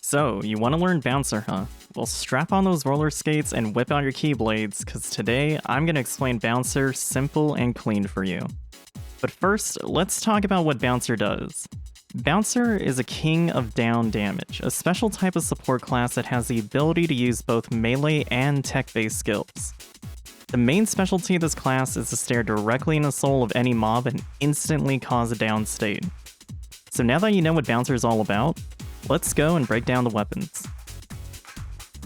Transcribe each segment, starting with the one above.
So, you want to learn Bouncer, huh? Well, strap on those roller skates and whip out your keyblades, because today I'm going to explain Bouncer simple and clean for you. But first, let's talk about what Bouncer does. Bouncer is a king of down damage, a special type of support class that has the ability to use both melee and tech-based skills. The main specialty of this class is to stare directly in the soul of any mob and instantly cause a down state. So now that you know what Bouncer is all about, let's go and break down the weapons.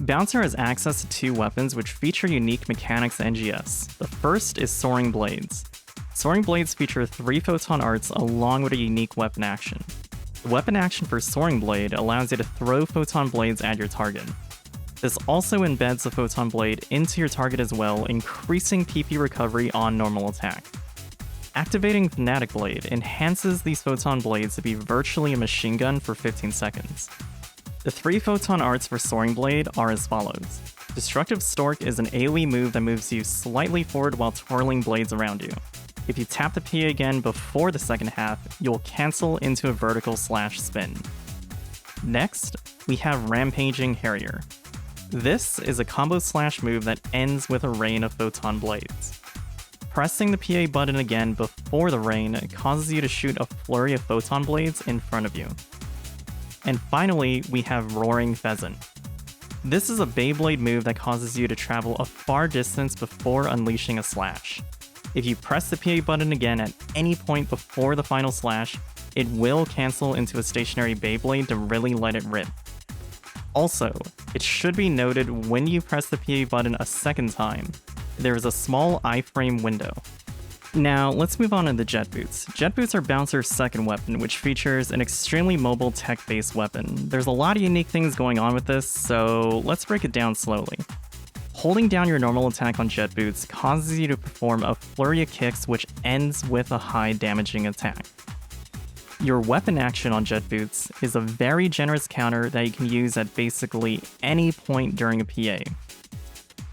Bouncer has access to two weapons which feature unique mechanics in NGS. The first is Soaring Blades. Soaring Blades feature 3 photon arts along with a unique weapon action. The weapon action for Soaring Blade allows you to throw photon blades at your target. This also embeds the photon blade into your target as well, increasing PP recovery on normal attack. Activating Fanatic Blade enhances these photon blades to be virtually a machine gun for 15 seconds. The 3 photon arts for Soaring Blade are as follows. Destructive Stork is an AoE move that moves you slightly forward while twirling blades around you. If you tap the PA again before the second half, you'll cancel into a vertical slash spin. Next, we have Rampaging Harrier. This is a combo slash move that ends with a rain of photon blades. Pressing the PA button again before the rain causes you to shoot a flurry of photon blades in front of you. And finally, we have Roaring Pheasant. This is a Beyblade move that causes you to travel a far distance before unleashing a slash. If you press the PA button again at any point before the final slash, it will cancel into a stationary Beyblade to really let it rip. Also, it should be noted when you press the PA button a second time, there is a small iframe window. Now, let's move on to the Jet Boots. Jet Boots are Bouncer's second weapon, which features an extremely mobile tech-based weapon. There's a lot of unique things going on with this, so let's break it down slowly. Holding down your normal attack on Jet Boots causes you to perform a flurry of kicks which ends with a high damaging attack. Your weapon action on Jet Boots is a very generous counter that you can use at basically any point during a PA.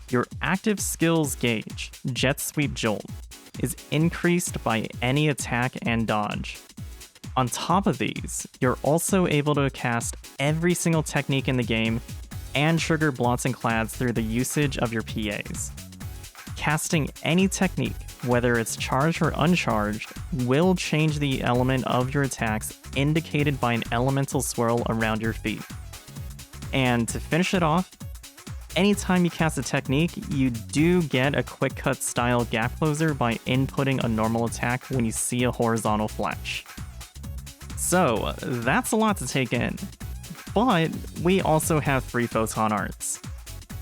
Your active skills gauge, Jet Sweep Jolt, is increased by any attack and dodge. On top of these, you're also able to cast every single technique in the game and trigger blots and clads through the usage of your PAs. Casting any technique, whether it's charged or uncharged, will change the element of your attacks indicated by an elemental swirl around your feet. And to finish it off, anytime you cast a technique, you do get a quick cut style gap closer by inputting a normal attack when you see a horizontal flash. So, that's a lot to take in. But we also have 3 photon arts.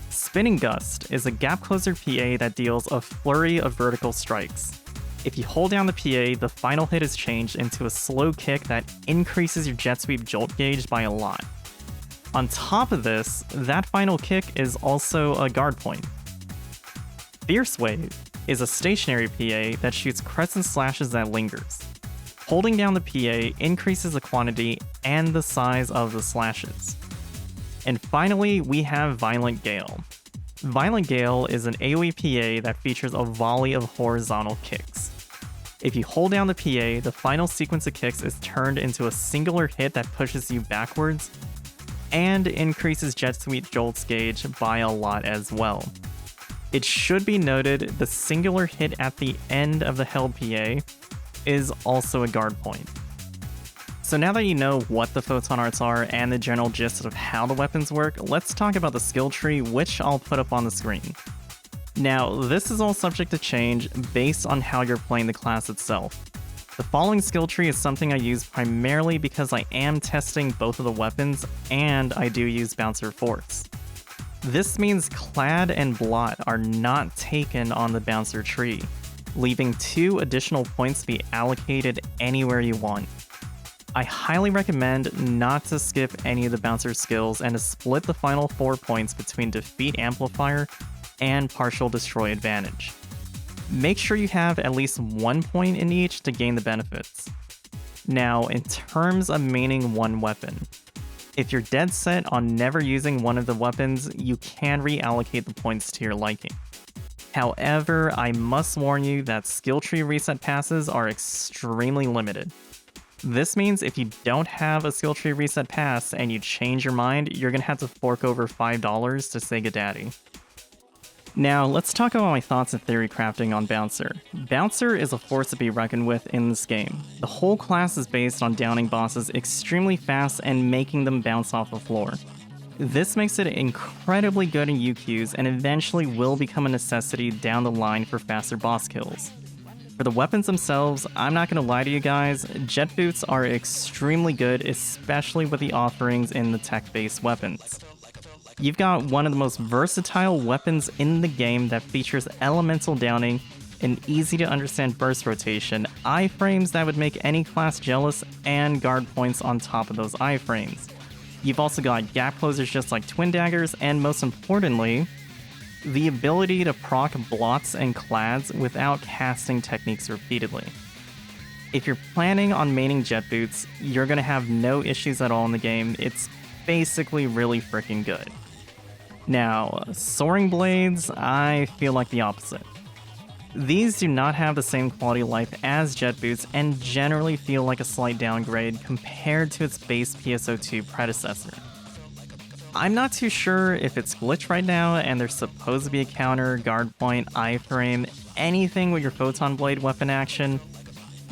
Spinning Gust is a gap closer PA that deals a flurry of vertical strikes. If you hold down the PA, the final hit is changed into a slow kick that increases your Jet Sweep Jolt gauge by a lot. On top of this, that final kick is also a guard point. Fierce Wave is a stationary PA that shoots crescent slashes that lingers. Holding down the PA increases the quantity and the size of the slashes. And finally, we have Violent Gale. Violent Gale is an AoE PA that features a volley of horizontal kicks. If you hold down the PA, the final sequence of kicks is turned into a singular hit that pushes you backwards and increases Jet Sweep Jolt's gauge by a lot as well. It should be noted the singular hit at the end of the held PA is also a guard point. So now that you know what the photon arts are and the general gist of how the weapons work, let's talk about the skill tree, which I'll put up on the screen. Now, this is all subject to change based on how you're playing the class itself. The following skill tree is something I use primarily because I am testing both of the weapons and I do use Bouncer Force. This means Clad and Blot are not taken on the Bouncer tree, leaving 2 additional points to be allocated anywhere you want. I highly recommend not to skip any of the Bouncer skills and to split the final 4 points between Defeat Amplifier and Partial Destroy Advantage. Make sure you have at least 1 point in each to gain the benefits. Now, in terms of maining one weapon, if you're dead set on never using one of the weapons, you can reallocate the points to your liking. However, I must warn you that skill tree reset passes are extremely limited. This means if you don't have a skill tree reset pass and you change your mind, you're gonna have to fork over $5 to SEGA Daddy. Now, let's talk about my thoughts on Theorycrafting on Bouncer. Bouncer is a force to be reckoned with in this game. The whole class is based on downing bosses extremely fast and making them bounce off the floor. This makes it incredibly good in UQs and eventually will become a necessity down the line for faster boss kills. For the weapons themselves, I'm not gonna lie to you guys, jet boots are extremely good, especially with the offerings in the tech-based weapons. You've got one of the most versatile weapons in the game that features elemental downing, an easy to understand burst rotation, iframes that would make any class jealous, and guard points on top of those iframes. You've also got gap closers just like twin daggers, and most importantly, the ability to proc blots and clads without casting techniques repeatedly. If you're planning on maining jet boots, you're gonna have no issues at all in the game. It's basically really freaking good. Now, soaring blades, I feel like the opposite. These do not have the same quality of life as jet boots and generally feel like a slight downgrade compared to its base PSO2 predecessor. I'm not too sure if it's glitched right now and there's supposed to be a counter, guard point, iframe, anything with your photon blade weapon action,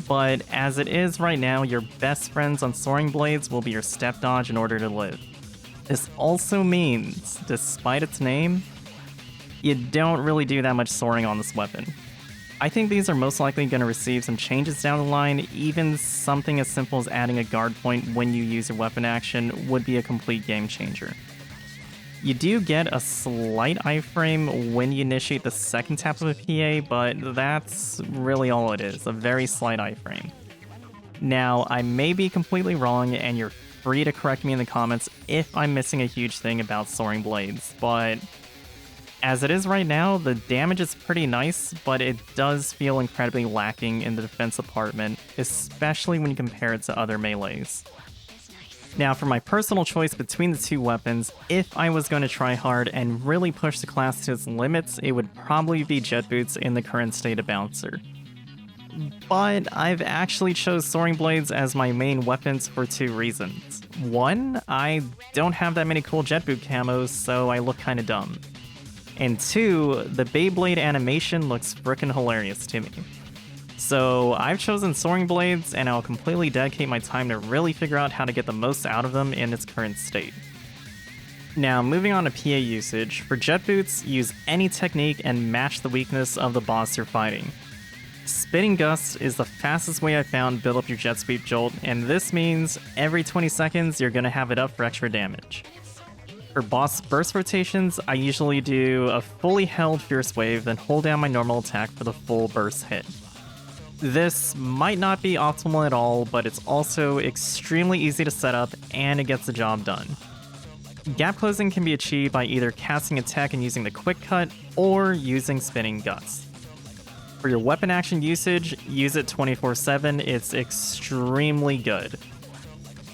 but as it is right now, your best friends on soaring blades will be your step dodge in order to live. This also means, despite its name, you don't really do that much soaring on this weapon. I think these are most likely going to receive some changes down the line. Even something as simple as adding a guard point when you use your weapon action would be a complete game changer. You do get a slight iframe when you initiate the second tap of a PA, but that's really all it is, a very slight iframe. Now, I may be completely wrong, and you're free to correct me in the comments if I'm missing a huge thing about soaring blades, but as it is right now, the damage is pretty nice, but it does feel incredibly lacking in the defense department, especially when you compare it to other melees. Now, for my personal choice between the two weapons, if I was going to try hard and really push the class to its limits, it would probably be jet boots in the current state of Bouncer. But I've actually chose soaring blades as my main weapons for two reasons. One, I don't have that many cool jet boot camos, so I look kinda dumb. And two, the Beyblade animation looks frickin' hilarious to me. So I've chosen soaring blades, and I'll completely dedicate my time to really figure out how to get the most out of them in its current state. Now, moving on to PA usage, for jet boots, use any technique and match the weakness of the boss you're fighting. Spinning Gust is the fastest way I've found to build up your jet sweep jolt, and this means every 20 seconds you're gonna have it up for extra damage. For boss burst rotations, I usually do a fully held Fierce Wave, then hold down my normal attack for the full burst hit. This might not be optimal at all, but it's also extremely easy to set up, and it gets the job done. Gap closing can be achieved by either casting a tech and using the quick cut, or using Spinning Gust. For your weapon action usage, use it 24/7, it's extremely good.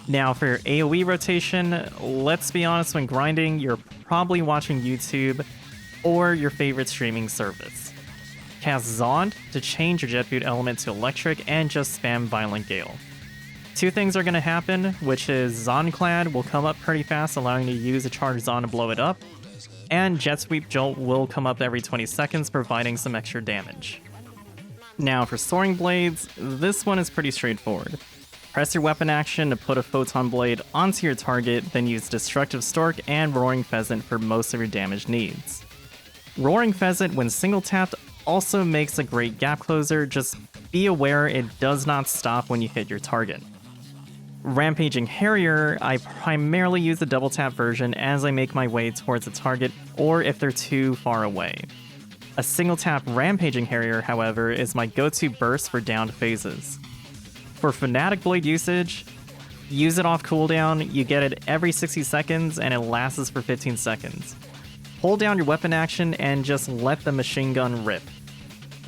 Now for your AoE rotation, let's be honest, when grinding, you're probably watching YouTube or your favorite streaming service. Cast Zond to change your jet boot element to electric and just spam Violent Gale. Two things are going to happen, which is Zonclad will come up pretty fast, allowing you to use a charged Zond to blow it up, and Jet Sweep Jolt will come up every 20 seconds, providing some extra damage. Now for Soaring Blades, this one is pretty straightforward. Press your weapon action to put a Photon Blade onto your target, then use Destructive Stork and Roaring Pheasant for most of your damage needs. Roaring Pheasant, when single tapped, also makes a great gap closer, just be aware it does not stop when you hit your target. Rampaging Harrier, I primarily use the double tap version as I make my way towards the target or if they're too far away. A single tap Rampaging Harrier, however, is my go-to burst for downed phases. For Fanatic Blade usage, use it off cooldown, you get it every 60 seconds and it lasts for 15 seconds. Hold down your weapon action and just let the machine gun rip.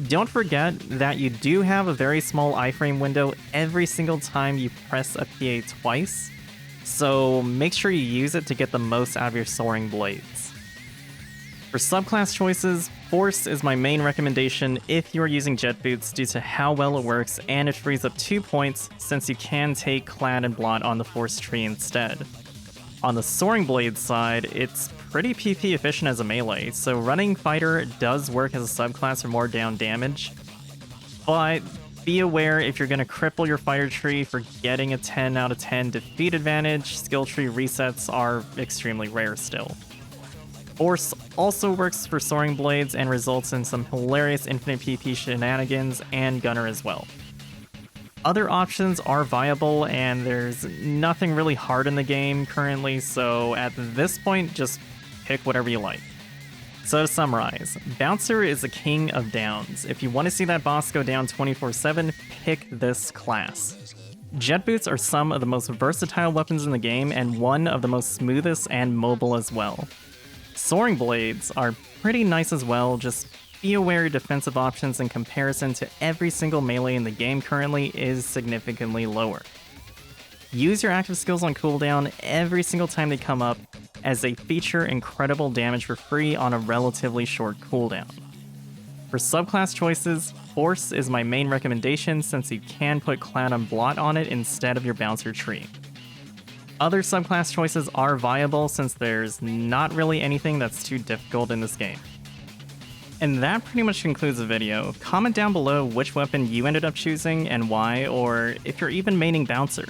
Don't forget that you do have a very small iframe window every single time you press a PA twice, so make sure you use it to get the most out of your Soaring Blades. For subclass choices, Force is my main recommendation if you are using jet boots due to how well it works, and it frees up 2 points since you can take Clad and Blot on the Force tree instead. On the Soaring Blade side, it's pretty PP efficient as a melee, so running Fighter does work as a subclass for more down damage, but be aware if you're going to cripple your Fighter tree for getting a 10 out of 10 defeat advantage, skill tree resets are extremely rare still. Force also works for Soaring Blades and results in some hilarious infinite PP shenanigans and Gunner as well. Other options are viable, and there's nothing really hard in the game currently, so at this point, just pick whatever you like. So to summarize, Bouncer is the king of downs. If you want to see that boss go down 24/7, pick this class. Jet boots are some of the most versatile weapons in the game, and one of the most smoothest and mobile as well. Soaring Blades are pretty nice as well, just be aware your defensive options in comparison to every single melee in the game currently is significantly lower. Use your active skills on cooldown every single time they come up, as they feature incredible damage for free on a relatively short cooldown. For subclass choices, Force is my main recommendation since you can put Cloud and Blot on it instead of your Bouncer tree. Other subclass choices are viable since there's not really anything that's too difficult in this game. And that pretty much concludes the video. Comment down below which weapon you ended up choosing and why, or if you're even maining Bouncer.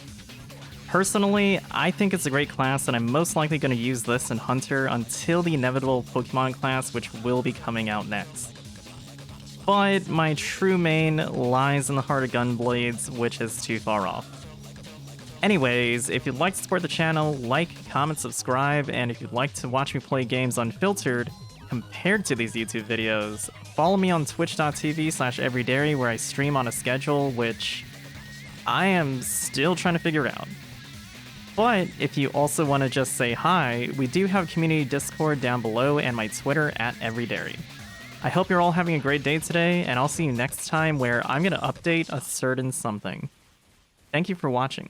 Personally, I think it's a great class, and I'm most likely going to use this in Hunter until the inevitable Pokemon class, which will be coming out next. But my true main lies in the heart of Gunblades, which is too far off. Anyways, if you'd like to support the channel, like, comment, subscribe, and if you'd like to watch me play games unfiltered compared to these YouTube videos, follow me on twitch.tv/everydairy where I stream on a schedule, which I am still trying to figure out. But if you also want to just say hi, we do have community Discord down below and my Twitter @everydairy. I hope you're all having a great day today, and I'll see you next time where I'm going to update a certain something. Thank you for watching.